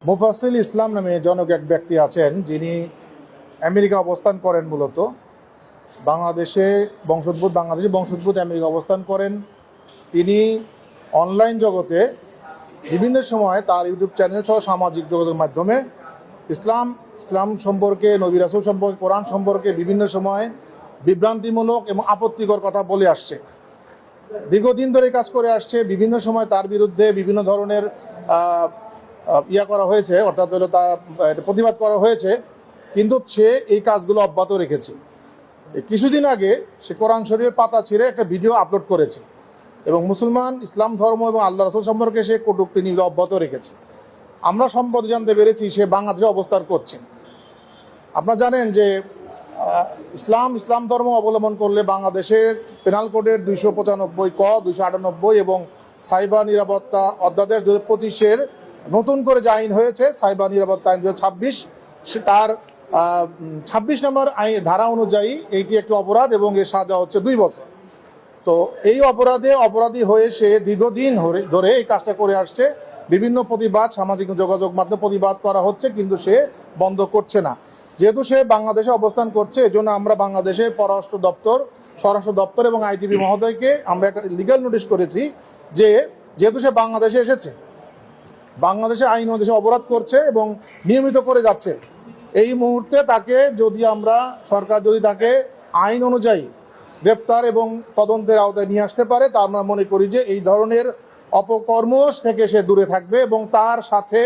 মুফাসসিল ইসলাম নামে জনক এক ব্যক্তি আছেন, যিনি আমেরিকা অবস্থান করেন। মূলত বাংলাদেশে বংশোদ্ভূত আমেরিকা অবস্থান করেন। তিনি অনলাইন জগতে বিভিন্ন সময় তার ইউটিউব চ্যানেল সহ সামাজিক যোগাযোগের মাধ্যমে ইসলাম সম্পর্কে, নবী রাসূল সম্পর্কে, কোরআন সম্পর্কে বিভিন্ন সময় বিভ্রান্তিমূলক এবং আপত্তিকর কথা বলে আসছে। দীর্ঘদিন ধরে কাজ করে আসছে। বিভিন্ন সময় তার বিরুদ্ধে বিভিন্ন ধরনের করা হয়েছে, অর্থাৎ হলো তার প্রতিবাদ করা হয়েছে, কিন্তু সে এই কাজগুলো অব্যাহত রেখেছে। কিছুদিন আগে সে কোরআন শরীফের পাতা ছিঁড়ে একটা ভিডিও আপলোড করেছে এবং ইসলাম ধর্ম এবং আল্লাহ রাসূল সম্পর্কে সে কটূক্তি নিয়ে অব্যাহত রেখেছে। আমরা সম্প্রতি জানতে পেরেছি সে বাংলাদেশে অবস্থান করছে। আপনারা জানেন যে ইসলাম ধর্ম অবলম্বন করলে বাংলাদেশের পেনাল কোডের 295 ক, 298 এবং সাইবার নিরাপত্তা অধ্যাদেশ 2025-এর নতুন করে যে আইন হয়েছে, সাইবার নিরাপত্তা আইন 2026, তার 26 নম্বর ধারা অনুযায়ী এইটি একটি অপরাধ এবং এর সাজা হচ্ছে 2 বছর। তো এই অপরাধী হয়ে সে দীর্ঘদিন ধরে এই কাজটা করে আসছে। বিভিন্ন প্রতিবাদ, সামাজিক যোগাযোগ মাধ্যমে প্রতিবাদ করা হচ্ছে, কিন্তু সে বন্ধ করছে না। যেহেতু সে বাংলাদেশে অবস্থান করছে, এজন্য আমরা বাংলাদেশের স্বরাষ্ট্র দপ্তর এবং আইজিপি মহোদয়কে আমরা একটা লিগ্যাল নোটিশ করেছি যে যেহেতু সে বাংলাদেশে এসেছে, বাংলাদেশে আইন অনুযায়ী অপরাধ করছে এবং নিয়মিত করে যাচ্ছে, এই মুহূর্তে সরকার যদি তাকে আইন অনুযায়ী গ্রেপ্তার এবং তদন্তের আওতায় নিয়ে আসতে পারে, তা আমরা মনে করি যে এই ধরনের অপকর্ম থেকে সে দূরে থাকবে এবং তার সাথে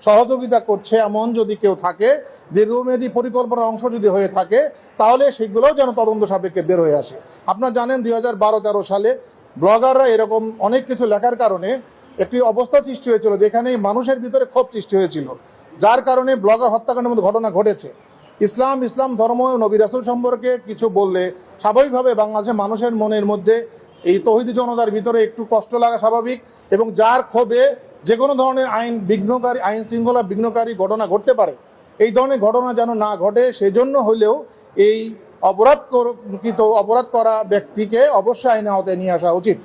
সহযোগিতা করছে এমন যদি কেউ থাকে, দীর্ঘমেয়াদী পরিকল্পনার অংশ যদি হয়ে থাকে, তাহলে সেগুলোও যেন তদন্ত সাপেক্ষে বের হয়ে আসে। আপনারা জানেন 2012-13 সালে ব্লগাররা এরকম অনেক কিছু লেখার কারণে একটি অবস্থা সৃষ্টি হয়েছিল, যেখানে মানুষের ভিতরে ক্ষোভ সৃষ্টি হয়েছিল, যার কারণে ব্লগার হত্যাকাণ্ডের মধ্যে ঘটনা ঘটেছে। ইসলাম ধর্ম, নবী রাসূল সম্পর্কে কিছু বললে স্বাভাবিকভাবে বাংলাদেশের মানুষের মনের মধ্যে এই তৌহিদি জনতার ভিতরে একটু কষ্ট লাগা স্বাভাবিক, এবং যার ক্ষোভে যে কোনো ধরনের আইন শৃঙ্খলা বিঘ্নকারী ঘটনা ঘটতে পারে। এই ধরনের ঘটনা যেন না ঘটে, সেজন্য হলেও এই অপরাধ করা ব্যক্তিকে অবশ্যই আইনের আওতায় নিয়ে আসা উচিত।